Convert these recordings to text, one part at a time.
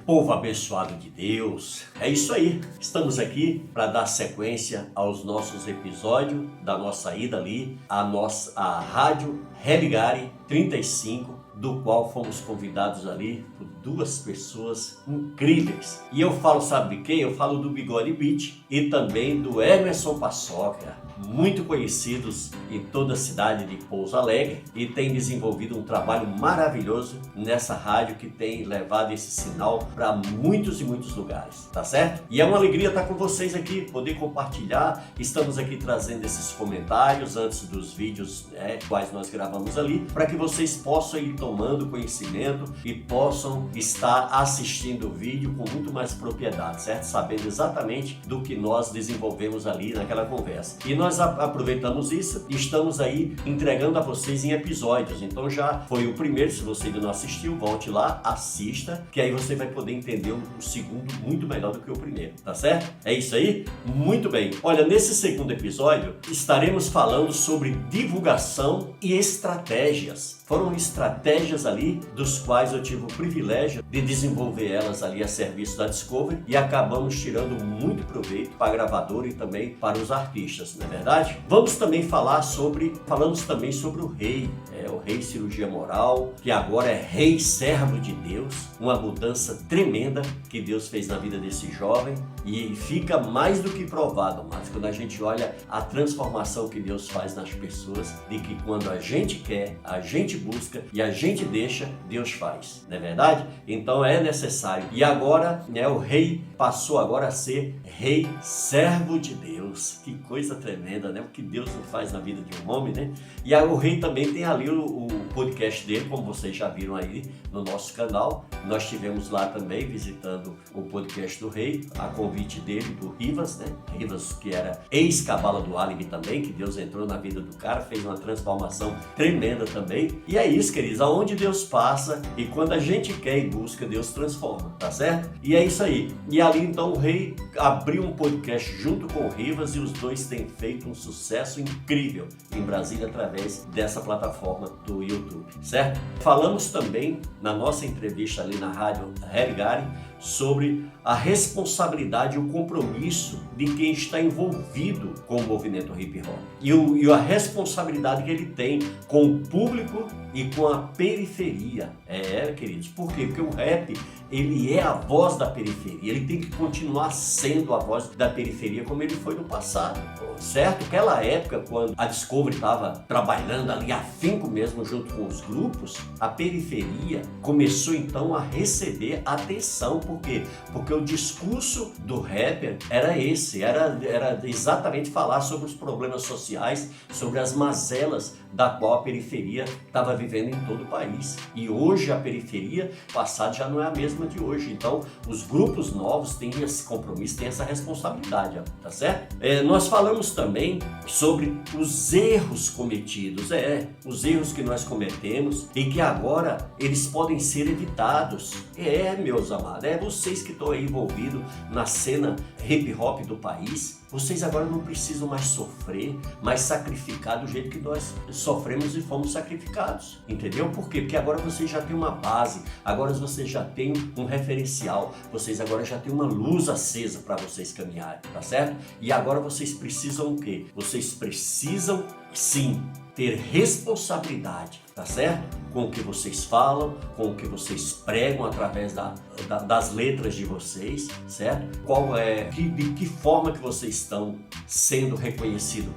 Povo abençoado de Deus, é isso aí, estamos aqui para dar sequência aos nossos episódios da nossa ida ali, a Rádio Religare 35, do qual fomos convidados ali por duas pessoas incríveis. E eu falo, sabe de quem? Eu falo do Bigode Beach e também do Emerson Paçoca, muito conhecidos em toda a cidade de Pouso Alegre, e tem desenvolvido um trabalho maravilhoso nessa rádio que tem levado esse sinal para muitos e muitos lugares, tá certo? E é uma alegria estar com vocês aqui, poder compartilhar. Estamos aqui trazendo esses comentários antes dos vídeos, quais nós gravamos ali, para que vocês possam ir tomando conhecimento e possam estar assistindo o vídeo com muito mais propriedade, certo? Sabendo exatamente do que nós desenvolvemos ali naquela conversa. E nós aproveitamos isso e estamos aí entregando a vocês em episódios. Então já foi o primeiro, se você ainda não assistiu, volte lá, assista, que aí você vai poder entender o segundo muito melhor do que o primeiro, tá certo? É isso aí? Muito bem. Olha, nesse segundo episódio estaremos falando sobre divulgação e estratégias. Foram estratégias ali dos quais eu tive o privilégio de desenvolver elas ali a serviço da Discovery e acabamos tirando muito proveito para a gravadora e também para os artistas, não é verdade? Falamos também sobre o Rei, o Rei Cirurgia Moral, que agora é Rei Servo de Deus, uma mudança tremenda que Deus fez na vida desse jovem e fica mais do que provado, mas quando a gente olha a transformação que Deus faz nas pessoas, de que quando a gente quer, a gente busca e a gente deixa, Deus faz, não é verdade? Então é necessário. E agora, o rei passou agora a ser Rei Servo de Deus. Que coisa tremenda, né? O que Deus não faz na vida de um homem, né? E aí, o rei também tem ali o podcast dele, como vocês já viram aí no nosso canal. Nós estivemos lá também visitando o podcast do rei, a convite dele, do Rivas, né? Rivas, que era ex-cabala do Alibi também, que Deus entrou na vida do cara, fez uma transformação tremenda também. E é isso, queridos, aonde Deus passa e quando a gente quer e busca, Deus transforma, tá certo? E é isso aí. E ali então o rei abriu um podcast junto com o Rivas e os dois têm feito um sucesso incrível em Brasília através dessa plataforma do YouTube, certo? Falamos também na nossa entrevista ali na Rádio Religare sobre a responsabilidade e o compromisso de quem está envolvido com o movimento hip hop e a responsabilidade que ele tem com o público e com a periferia. Queridos, por quê? Porque o rap, ele é a voz da periferia, ele tem que continuar sendo a voz da periferia como ele foi no passado, certo? Aquela época, quando a Discovery estava trabalhando ali afinco mesmo junto com os grupos, a periferia começou então a receber atenção. Por quê? Porque o discurso do rapper era esse, era exatamente falar sobre os problemas sociais, sobre as mazelas da qual a periferia estava vivendo em todo o país. E hoje a periferia, passado, já não é a mesma de hoje. Então, os grupos novos têm esse compromisso, têm essa responsabilidade, tá certo? Nós falamos também sobre os erros cometidos, os erros que nós cometemos e que agora eles podem ser evitados. Meus amados, vocês que estão aí envolvidos na cena hip hop do país, vocês agora não precisam mais sofrer, mais sacrificar do jeito que nós sofremos e fomos sacrificados, entendeu? Por quê? Porque agora vocês já têm uma base, agora vocês já têm um referencial, vocês agora já têm uma luz acesa para vocês caminharem, tá certo? E agora vocês precisam o quê? Vocês precisam, sim, ter responsabilidade, tá certo? Com o que vocês falam, com o que vocês pregam através das letras de vocês, certo? De que forma que vocês estão sendo reconhecidos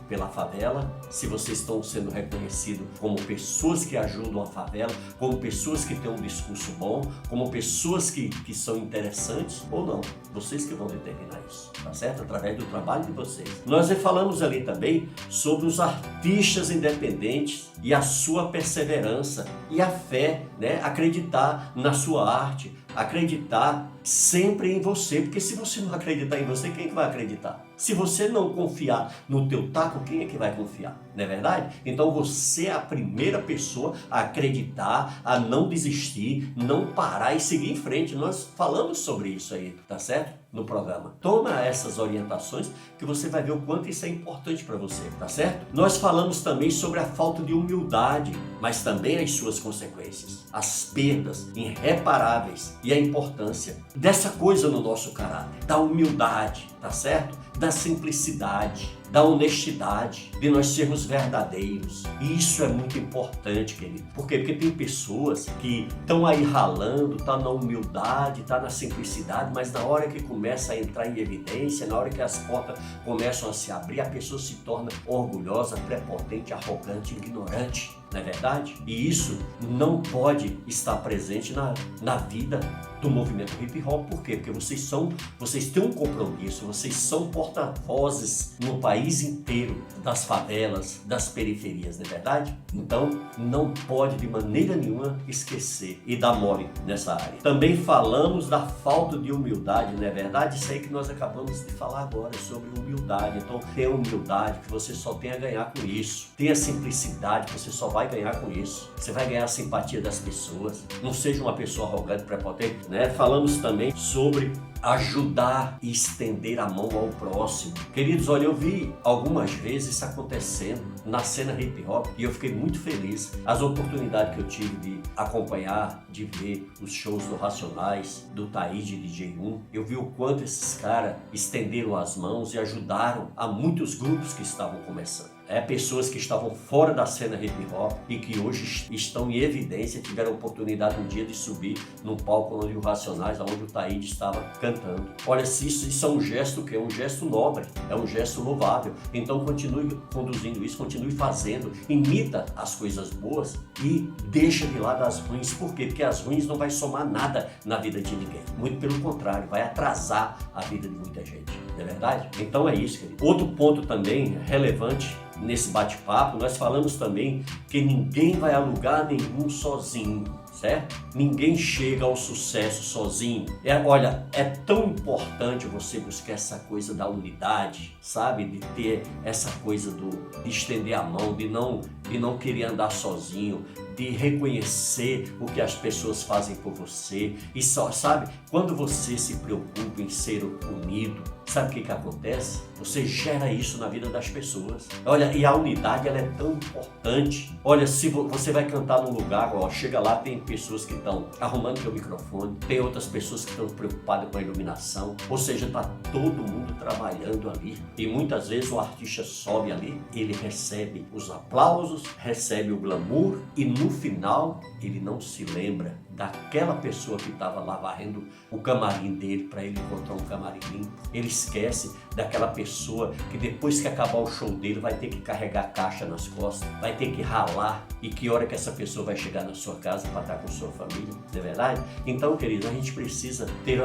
pela favela, se vocês estão sendo reconhecidos como pessoas que ajudam a favela, como pessoas que têm um discurso bom, como pessoas que são interessantes ou não. Vocês que vão determinar isso, tá certo? Através do trabalho de vocês. Nós falamos ali também sobre os artistas independentes e a sua perseverança e a fé, né? Acreditar na sua arte, acreditar sempre em você, porque se você não acreditar em você, quem é que vai acreditar? Se você não confiar no teu taco, quem é que vai confiar? Não é verdade? Então você é a primeira pessoa a acreditar, a não desistir, não parar e seguir em frente. Nós falamos sobre isso aí, tá certo? No programa. Toma essas orientações que você vai ver o quanto isso é importante para você, tá certo? Nós falamos também sobre a falta de humildade, mas também as suas consequências, as perdas irreparáveis e a importância dessa coisa no nosso caráter, da humildade, tá certo? Da simplicidade, da honestidade, de nós sermos verdadeiros. E isso é muito importante, querido. Por quê? Porque tem pessoas que estão aí ralando, tá na humildade, tá na simplicidade, mas na hora que começa a entrar em evidência, na hora que as portas começam a se abrir, a pessoa se torna orgulhosa, prepotente, arrogante, ignorante. Não é verdade? E isso não pode estar presente na vida do movimento hip hop. Por quê? Porque vocês têm um compromisso, vocês são porta-vozes no país inteiro, das favelas, das periferias, não é verdade? Então, não pode de maneira nenhuma esquecer e dar mole nessa área. Também falamos da falta de humildade, não é verdade? Isso aí que nós acabamos de falar agora, sobre humildade. Então, tenha humildade, que você só tem a ganhar com isso. Tenha simplicidade, que você só vai ganhar com isso. Você vai ganhar a simpatia das pessoas. Não seja uma pessoa arrogante, prepotente, né? Falamos também sobre ajudar e estender a mão ao próximo. Queridos, olha, eu vi algumas vezes isso acontecendo na cena hip hop e eu fiquei muito feliz. As oportunidades que eu tive de acompanhar, de ver os shows do Racionais, do Taíde e DJ1, eu vi o quanto esses caras estenderam as mãos e ajudaram a muitos grupos que estavam começando. Pessoas que estavam fora da cena hip hop e que hoje estão em evidência, tiveram a oportunidade um dia de subir num palco onde o Racionais, onde o Taíde estava cantando. Olha, isso é um gesto que é um gesto nobre, é um gesto louvável. Então continue conduzindo isso, continue fazendo, imita as coisas boas e deixa de lado as ruins. Por quê? Porque as ruins não vai somar nada na vida de ninguém. Muito pelo contrário, vai atrasar a vida de muita gente. Não é verdade? Então é isso, querido. Outro ponto também relevante nesse bate-papo, nós falamos também que ninguém vai a lugar nenhum sozinho, certo? Ninguém chega ao sucesso sozinho. Olha, é tão importante você buscar essa coisa da unidade, sabe? De ter essa coisa de estender a mão, de não querer andar sozinho, de reconhecer o que as pessoas fazem por você. E só, sabe, quando você se preocupa em ser unido, sabe o que acontece? Você gera isso na vida das pessoas. Olha, e a unidade, ela é tão importante. Olha, se você vai cantar num lugar, ó, chega lá, tem pessoas que estão arrumando seu microfone, tem outras pessoas que estão preocupadas com a iluminação, ou seja, está todo mundo trabalhando ali. E muitas vezes o artista sobe ali, ele recebe os aplausos, recebe o glamour e no final ele não se lembra daquela pessoa que estava lá varrendo o camarim dele para ele encontrar um camarim limpo. Ele esquece daquela pessoa que depois que acabar o show dele vai ter que carregar caixa nas costas, vai ter que ralar, e que hora que essa pessoa vai chegar na sua casa para estar com sua família, não é verdade? Então, queridos, a gente precisa ter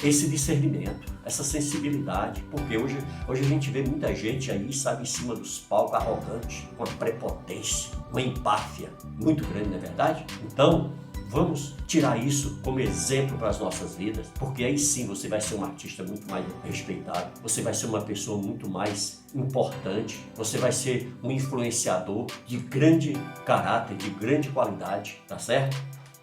esse discernimento, essa sensibilidade, porque hoje a gente vê muita gente aí, sabe, em cima dos palcos, arrogante, com uma prepotência, uma empáfia muito grande, não é verdade? Então, vamos tirar isso como exemplo para as nossas vidas, porque aí sim você vai ser um artista muito mais respeitado, você vai ser uma pessoa muito mais importante, você vai ser um influenciador de grande caráter, de grande qualidade, tá certo?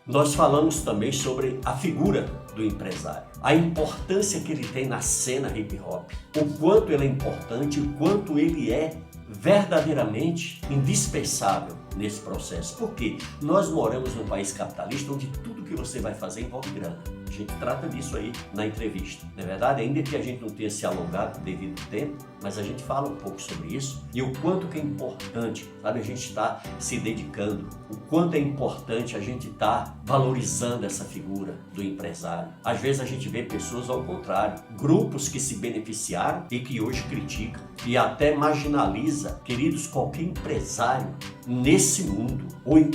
Nós falamos também sobre a figura do empresário, a importância que ele tem na cena hip hop, o quanto ele é importante, o quanto ele é verdadeiramente indispensável nesse processo. Porque nós moramos num país capitalista onde tudo que você vai fazer envolve grana. A gente trata disso aí na entrevista, não é verdade? Ainda que a gente não tenha se alongado devido ao tempo, mas a gente fala um pouco sobre isso e o quanto que é importante, sabe, a gente está se dedicando, o quanto é importante a gente estar valorizando essa figura do empresário. Às vezes a gente vê pessoas ao contrário, grupos que se beneficiaram e que hoje criticam e até marginaliza. Queridos, qualquer empresário nesse mundo ou em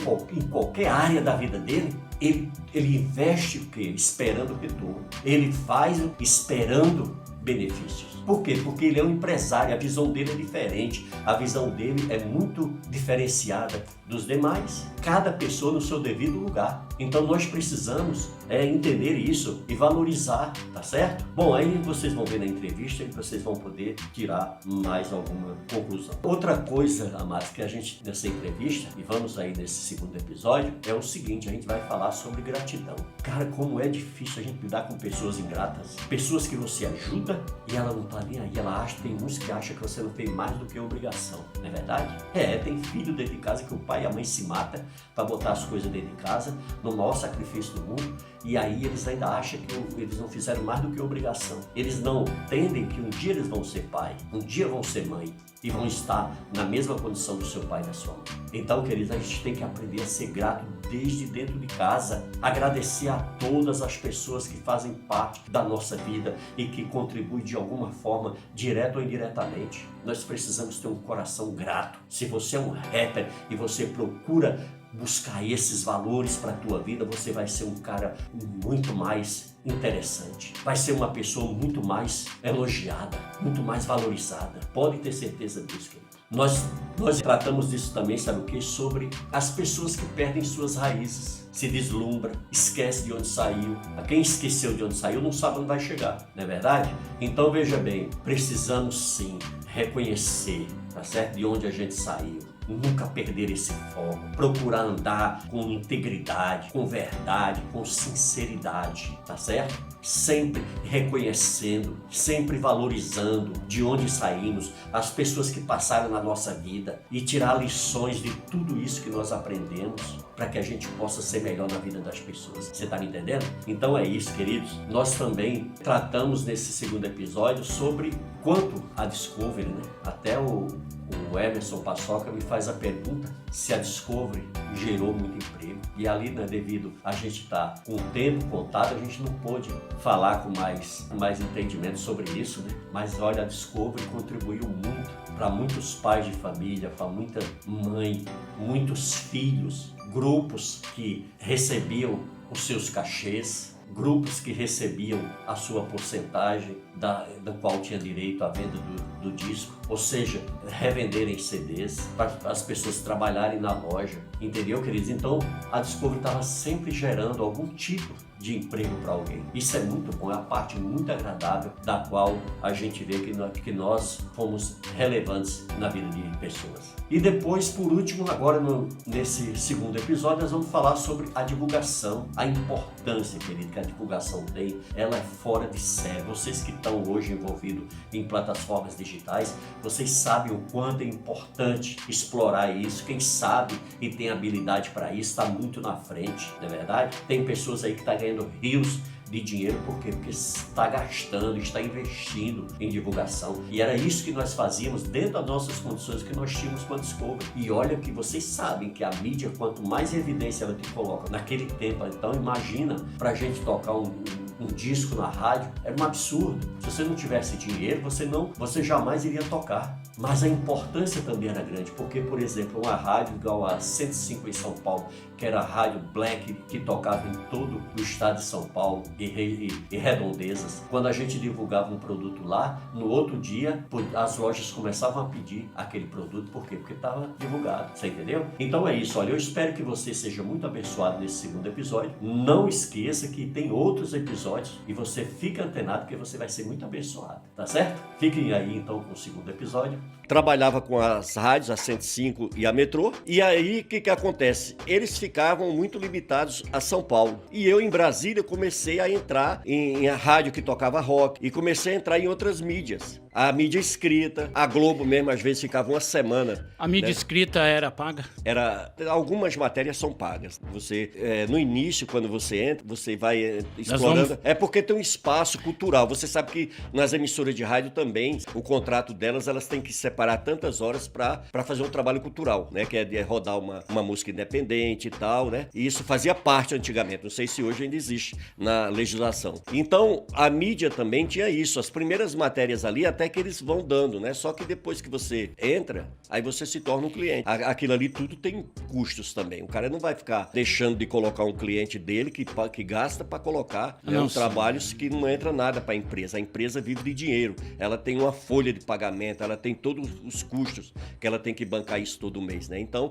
qualquer área da vida dele, ele investe o quê? Esperando retorno. Ele faz esperando benefícios. Por quê? Porque ele é um empresário, a visão dele é diferente, a visão dele é muito diferenciada dos demais. Cada pessoa no seu devido lugar. Então nós precisamos entender isso e valorizar, tá certo? Bom, aí vocês vão ver na entrevista e vocês vão poder tirar mais alguma conclusão. Outra coisa, amados, que a gente nessa entrevista, e vamos aí nesse segundo episódio, é o seguinte: a gente vai falar sobre gratidão. Cara, como é difícil a gente lidar com pessoas ingratas, pessoas que você ajuda e ela não tá nem aí, ela acha, tem uns que acham que você não fez mais do que obrigação, não é verdade? Tem filho dentro de casa que o pai e a mãe se matam para botar as coisas dentro de casa, no maior sacrifício do mundo, e aí eles ainda acham que eles não fizeram mais do que obrigação. Eles não entendem que um dia eles vão ser pai, um dia vão ser mãe, e vão estar na mesma condição do seu pai e da sua mãe. Então, queridos, a gente tem que aprender a ser grato desde dentro de casa, agradecer a todas as pessoas que fazem parte da nossa vida e que contribuem de alguma forma, direto ou indiretamente. Nós precisamos ter um coração grato. Se você é um rapper e você procura buscar esses valores para a tua vida, você vai ser um cara muito mais interessante. Vai ser uma pessoa muito mais elogiada, muito mais valorizada. Pode ter certeza disso, querido. Nós tratamos disso também, sabe o quê? Sobre as pessoas que perdem suas raízes, se deslumbra, esquece de onde saiu. Quem esqueceu de onde saiu não sabe onde vai chegar, não é verdade? Então veja bem, precisamos sim reconhecer, tá certo? De onde a gente saiu. Nunca perder esse foco, procurar andar com integridade, com verdade, com sinceridade, tá certo? Sempre reconhecendo, sempre valorizando de onde saímos, as pessoas que passaram na nossa vida e tirar lições de tudo isso que nós aprendemos para que a gente possa ser melhor na vida das pessoas. Você tá me entendendo? Então é isso, queridos. Nós também tratamos nesse segundo episódio sobre quanto a Discovery, né? Até o Emerson Paçoca me faz a pergunta se a Discovery gerou muito emprego. E ali, né, devido a gente estar com o tempo contado, a gente não pôde falar com mais entendimento sobre isso, né? Mas olha, a Discovery contribuiu muito para muitos pais de família, para muita mãe, muitos filhos, grupos que recebiam os seus cachês, grupos que recebiam a sua porcentagem da qual tinha direito à venda do disco, ou seja, revenderem CDs para as pessoas trabalharem na loja, entendeu, queridos? Então a Discovery estava sempre gerando algum tipo de emprego para alguém. Isso é muito bom, é a parte muito agradável da qual a gente vê que nós fomos relevantes na vida de pessoas. E depois, por último, agora nesse segundo episódio, nós vamos falar sobre a divulgação, a importância, querido, que a divulgação tem. Ela é fora de série. Vocês que estão hoje envolvidos em plataformas digitais, vocês sabem o quanto é importante explorar isso. Quem sabe e tem habilidade para isso está muito na frente, não é verdade? Tem pessoas aí que estão ganhando rios de dinheiro, por quê? Porque está gastando, está investindo em divulgação. E era isso que nós fazíamos dentro das nossas condições que nós tínhamos com a Discovery. E olha que vocês sabem que a mídia, quanto mais evidência ela te coloca naquele tempo, então imagina para a gente tocar um disco na rádio, era um absurdo. Se você não tivesse dinheiro, você jamais iria tocar. Mas a importância também era grande, porque, por exemplo, uma rádio igual a 105 em São Paulo, que era a rádio Black, que tocava em todo o estado de São Paulo e redondezas, quando a gente divulgava um produto lá, no outro dia as lojas começavam a pedir aquele produto. Por quê? Porque estava divulgado, você entendeu? Então é isso, olha, eu espero que você seja muito abençoado nesse segundo episódio. Não esqueça que tem outros episódios e você fica antenado, porque você vai ser muito abençoado, tá certo? Fiquem aí então com o segundo episódio. Trabalhava com as rádios, a 105 e a Metrô, e aí o que acontece? Eles ficavam muito limitados a São Paulo. E eu, em Brasília, comecei a entrar em rádio que tocava rock e comecei a entrar em outras mídias. A mídia escrita, a Globo mesmo, às vezes ficava uma semana. A mídia escrita era paga? Algumas matérias são pagas. Você, no início, quando você entra, você vai explorando. É porque tem um espaço cultural. Você sabe que nas emissoras de rádio também, o contrato delas, elas têm que separar tantas horas para fazer um trabalho cultural, né? Que é rodar uma música independente e tal, né? E isso fazia parte antigamente. Não sei se hoje ainda existe na legislação. Então, a mídia também tinha isso. As primeiras matérias ali, até que eles vão dando, né? Só que depois que você entra, aí você se torna um cliente. Aquilo ali tudo tem custos também. O cara não vai ficar deixando de colocar um cliente dele que gasta para colocar trabalhos que não entra nada para a empresa. A empresa vive de dinheiro. Ela tem uma folha de pagamento, ela tem todo os custos que ela tem que bancar isso todo mês, né? Então,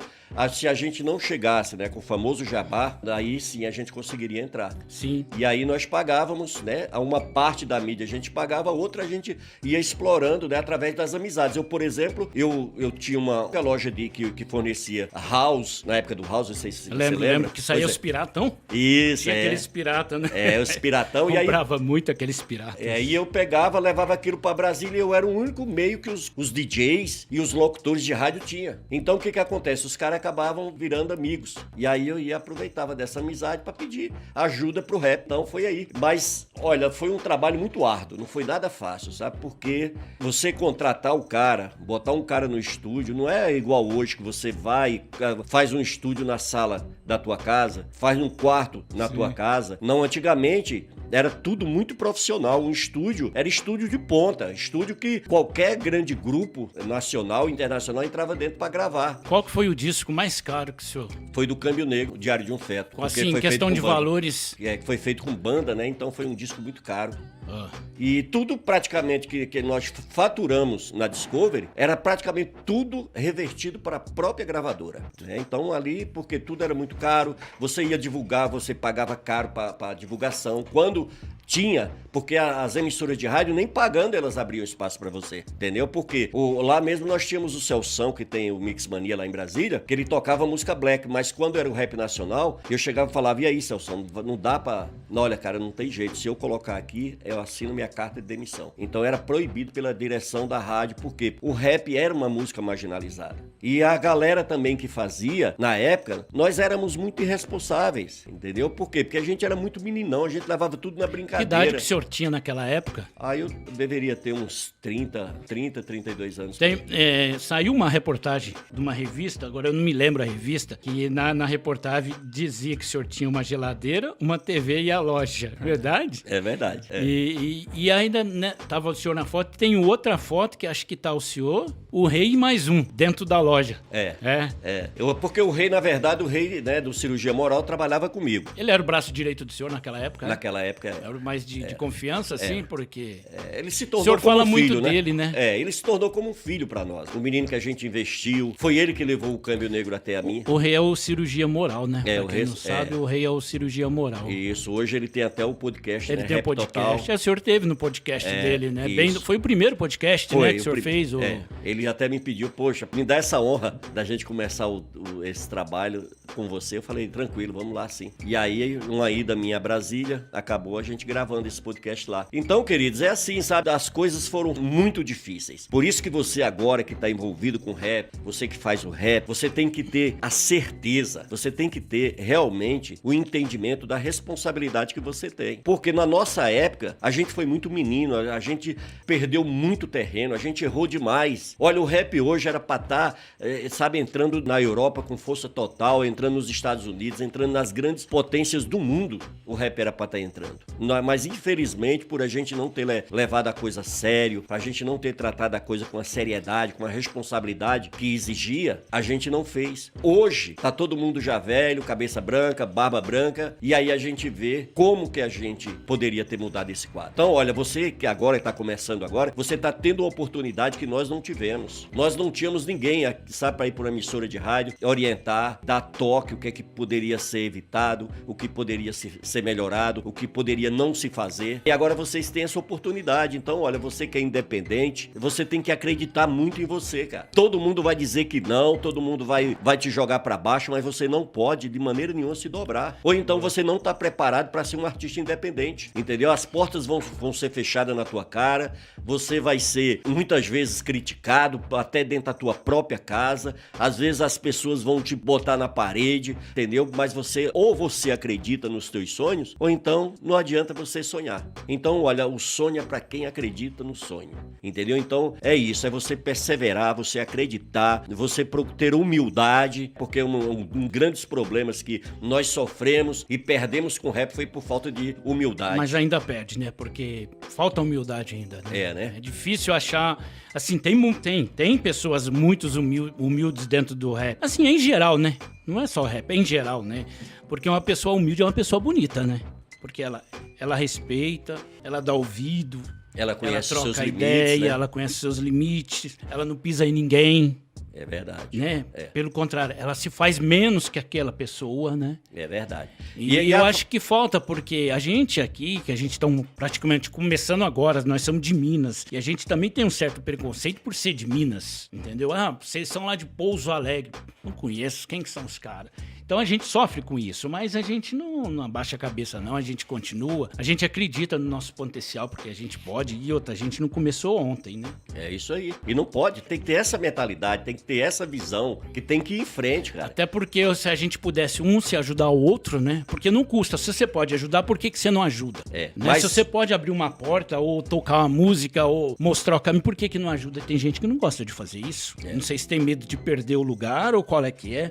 se a gente não chegasse, né, com o famoso jabá, aí sim a gente conseguiria entrar. Sim. E aí nós pagávamos, né? Uma parte da mídia a gente pagava, a outra a gente ia explorando, né, através das amizades. Eu, por exemplo, eu tinha uma loja que fornecia House, na época do House, não sei se você lembra. Lembro que saía os piratão. Isso, Tinha aqueles piratão, né? Os piratão. E aí comprava muito aqueles piratas. E eu pegava, levava aquilo para Brasília e eu era o único meio que os DJs e os locutores de rádio tinham. Então o que acontece? Os caras acabavam virando amigos. E aí eu aproveitava dessa amizade para pedir ajuda pro rap. Então foi aí. Mas, olha, foi um trabalho muito árduo, não foi nada fácil, sabe? Porque você contratar o cara, botar um cara no estúdio, não é igual hoje que você vai, faz um estúdio na sala da tua casa, faz um quarto na tua casa. Não, antigamente era tudo muito profissional. Um estúdio era estúdio de ponta, estúdio que qualquer grande grupo nacional, internacional entrava dentro para gravar. Qual que foi o disco mais caro que o senhor... Foi do Câmbio Negro, Diário de um Feto. Assim, em questão de valores... Que foi feito com banda, né? Então foi um disco muito caro. Ah. E tudo praticamente que nós faturamos na Discovery era praticamente tudo revertido para a própria gravadora, né? Então ali, porque tudo era muito caro, você ia divulgar, você pagava caro para divulgação. Quando tinha, porque as emissoras de rádio nem pagando elas abriam espaço para você, entendeu? Porque lá mesmo nós tínhamos o Celção, que tem o Mix Mania lá em Brasília, que ele tocava música black, mas quando era o rap nacional, eu chegava e falava, e aí, Celção, não dá pra... Não, olha, cara, não tem jeito, se eu colocar aqui, eu assino minha carta de demissão. Então era proibido pela direção da rádio, porque o rap era uma música marginalizada. E a galera também que fazia, na época, nós éramos muito irresponsáveis, entendeu? Por quê? Porque a gente era muito meninão, a gente levava tudo na brincadeira. Que idade que o senhor tinha naquela época? Eu deveria ter uns 32 anos. Saiu uma reportagem de uma revista, agora eu não me lembro a revista, que na reportagem dizia que o senhor tinha uma geladeira, uma TV e a loja, verdade? É verdade. É. E ainda, né, tava o senhor na foto, tem outra foto que acho que tá o senhor, o rei e mais um, dentro da loja. Porque o rei, na verdade, o rei, né, do Cirurgia Moral trabalhava comigo. Ele era o braço direito do senhor naquela época? Naquela época, era mais de confiança, assim, porque... ele se tornou o senhor como fala um filho, muito né? dele, né? Ele se tornou como um filho pra nós. Um menino que a gente investiu. Foi ele que levou o Câmbio Negro até a mim. O rei é o Cirurgia Moral, né? Pra o quem rei, não sabe, o rei é o Cirurgia Moral. Isso, hoje ele tem até o podcast, ele né? Tem o podcast. O senhor teve no podcast dele, né? Foi o primeiro podcast, né, que o senhor fez. Ele até me pediu, poxa, me dá essa honra da gente começar esse trabalho com você. Eu falei, tranquilo, vamos lá sim. E aí, uma ida minha a Brasília, acabou a gente gravando esse podcast lá. Então, queridos, é assim, sabe? As coisas foram muito difíceis. Por isso que você agora que tá envolvido com rap, você que faz o rap, você tem que ter a certeza, você tem que ter realmente o entendimento da responsabilidade que você tem. Porque na nossa época, a gente foi muito menino, a gente perdeu muito terreno, a gente errou demais. Olha, o rap hoje era pra estar, sabe, entrando na Europa com força total, entrando nos Estados Unidos, entrando nas grandes potências do mundo, o rap era pra estar entrando. Mas infelizmente, por a gente não ter levado a coisa a sério, pra gente não ter tratado a coisa com a seriedade, com a responsabilidade que exigia, a gente não fez. Hoje, tá todo mundo já velho, cabeça branca, barba branca, e aí a gente vê como que a gente poderia ter mudado esse quadro. Então, olha, você que agora está começando agora, você está tendo uma oportunidade que nós não tivemos. Nós não tínhamos ninguém, sabe, para ir por uma emissora de rádio, orientar, dar toque, o que é que poderia ser evitado, o que poderia ser melhorado, o que poderia não se fazer. E agora vocês têm essa oportunidade. Então, olha, você que é independente, você tem que acreditar muito em você, cara. Todo mundo vai dizer que não, todo mundo vai te jogar para baixo, mas você não pode de maneira nenhuma se dobrar. Ou então você não está preparado para ser um artista independente, entendeu? As portas vão ser fechadas na tua cara, você vai ser muitas vezes criticado, até dentro da tua própria casa, às vezes as pessoas vão te botar na parede, entendeu? Mas você acredita nos teus sonhos, ou então não adianta você sonhar. Então, olha, o sonho é para quem acredita no sonho, entendeu? Então, é isso, é você perseverar, você acreditar, você ter humildade, porque um grandes problemas que nós sofremos e perdemos com o rap foi por falta de humildade. Mas ainda perde, né? Porque falta humildade ainda, né? Né? É difícil achar... Assim, tem pessoas muito humildes dentro do rap. Assim, em geral, né? Não é só rap, é em geral, né? Porque uma pessoa humilde é uma pessoa bonita, né? Porque ela respeita, ela dá ouvido, Ela conhece ela seus troca limites, ideia, né? ela conhece seus limites, ela não pisa em ninguém, É verdade. né? É. Pelo contrário, ela se faz menos que aquela pessoa, né? É verdade. E eu acho que falta, porque a gente aqui, que a gente está praticamente começando agora, nós somos de Minas, e a gente também tem um certo preconceito por ser de Minas, entendeu? Ah, vocês são lá de Pouso Alegre. Não conheço, quem que são os caras? Então a gente sofre com isso, mas a gente não abaixa a cabeça não, a gente continua, a gente acredita no nosso potencial, porque a gente pode, e outra, a gente não começou ontem, né? É isso aí. E não pode, tem que ter essa mentalidade, tem que ter essa visão, que tem que ir em frente, cara. Até porque se a gente pudesse se ajudar o outro, né? Porque não custa, se você pode ajudar, por que você não ajuda? É, Né? mas- Se você pode abrir uma porta, ou tocar uma música, ou mostrar o caminho, por que não ajuda? Tem gente que não gosta de fazer isso. Não sei se tem medo de perder o lugar, ou qual é que é.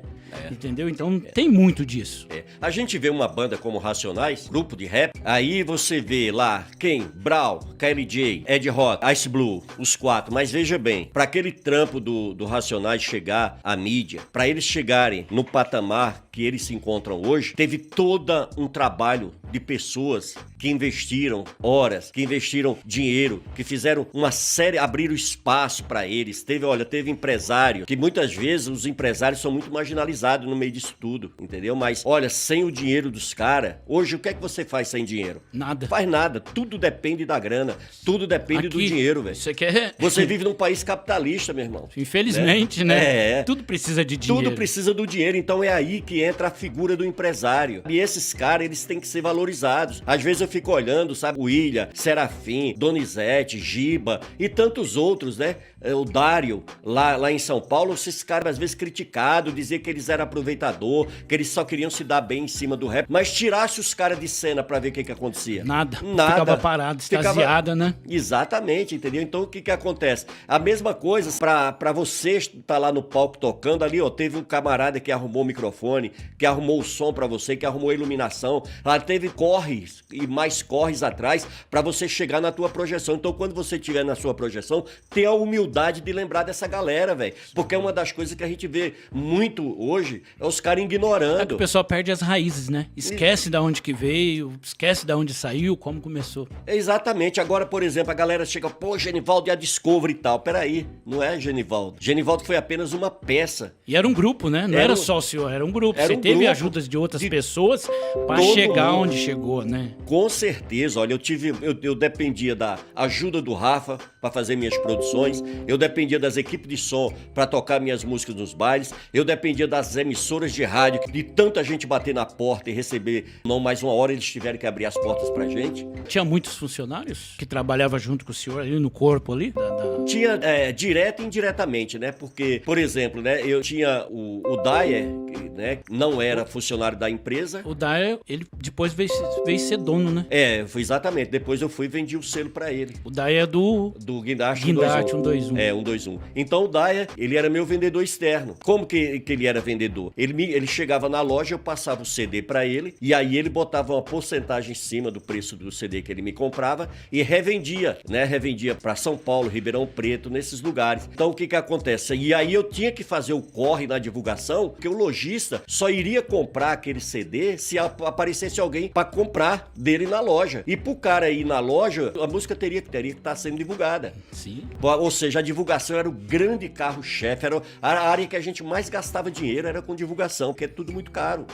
Entendeu? Então tem muito disso. É. A gente vê uma banda como Racionais, grupo de rap, aí você vê lá quem? Brau, KLJ, Ed Rock, Ice Blue, os quatro. Mas veja bem, para aquele trampo do Racionais chegar à mídia, para eles chegarem no patamar que eles se encontram hoje, teve todo um trabalho de pessoas que investiram horas, que investiram dinheiro, que fizeram uma série, abriram espaço para eles. Teve empresário, que muitas vezes os empresários são muito marginalizados no meio disso tudo, entendeu? Mas, olha, sem o dinheiro dos caras, hoje o que é que você faz sem dinheiro? Nada. Faz nada, tudo depende da grana, tudo depende do Aqui, dinheiro, velho. Você quer... Você vive num país capitalista, meu irmão. Infelizmente, né? É. Tudo precisa de dinheiro. Tudo precisa do dinheiro, então é aí que entra a figura do empresário. E esses caras, eles têm que ser valorizados. Às vezes eu fico olhando, sabe, o William, Serafim, Donizete, Giba e tantos outros, né? O Dário, lá em São Paulo, esses caras às vezes criticados, dizer que eles eram aproveitador, que eles só queriam se dar bem em cima do rap. Mas tirasse os caras de cena pra ver o que acontecia. Nada. Ficava parado, extasiada, né? Exatamente, entendeu? Então o que acontece? A mesma coisa pra você estar lá no palco tocando ali, ó, teve um camarada que arrumou o microfone, que arrumou o som pra você, que arrumou a iluminação, lá teve corres e mais corres atrás pra você chegar na tua projeção. Então quando você estiver na sua projeção, tenha a humildade de lembrar dessa galera, velho. Porque é uma das coisas que a gente vê muito hoje, é os caras É que ignorando. o pessoal perde as raízes, né? Esquece de onde que veio, esquece de onde saiu, como começou. Exatamente. Agora, por exemplo, a galera chega, pô, Genivaldo e a Discovery e tal. Peraí, não é Genivaldo. Genivaldo foi apenas uma peça. E era um grupo, né? Não Era era um- só o senhor, era um grupo. era Você um teve grupo ajudas de outras de pessoas pra todo chegar mundo. onde chegou, né? Com certeza, olha, eu dependia da ajuda do Rafa para fazer minhas produções, eu dependia das equipes de som para tocar minhas músicas nos bailes, eu dependia das emissoras de rádio, de tanta gente bater na porta e receber, não mais uma hora eles tiveram que abrir as portas pra gente. Tinha muitos funcionários que trabalhavam junto com o senhor ali no corpo ali. Tinha direto e indiretamente, né? Porque, por exemplo, né, eu tinha o Dyer, que, né, não era funcionário da empresa. O Dyer, ele depois veio ser dono, né? Foi exatamente. Depois eu fui e vendi o selo pra ele. O Dyer é do Guindaste Guindaste 121. 121. Então o Dyer, ele era meu vendedor externo. Como que ele era vendedor? Ele chegava na loja, eu passava o CD pra ele, e aí ele botava uma porcentagem em cima do preço do CD que ele me comprava e revendia, né? Revendia pra São Paulo, Ribeirão Preto, nesses lugares. Então o que acontece? E aí eu tinha que fazer o corre na divulgação, porque o lojista só iria comprar aquele CD se aparecesse alguém pra comprar dele na loja. E pro cara ir na loja, a música teria que estar sendo divulgada. Sim. Ou seja, a divulgação era o grande carro-chefe, era a área que a gente mais gastava dinheiro, era com divulgação, porque é tudo muito caro.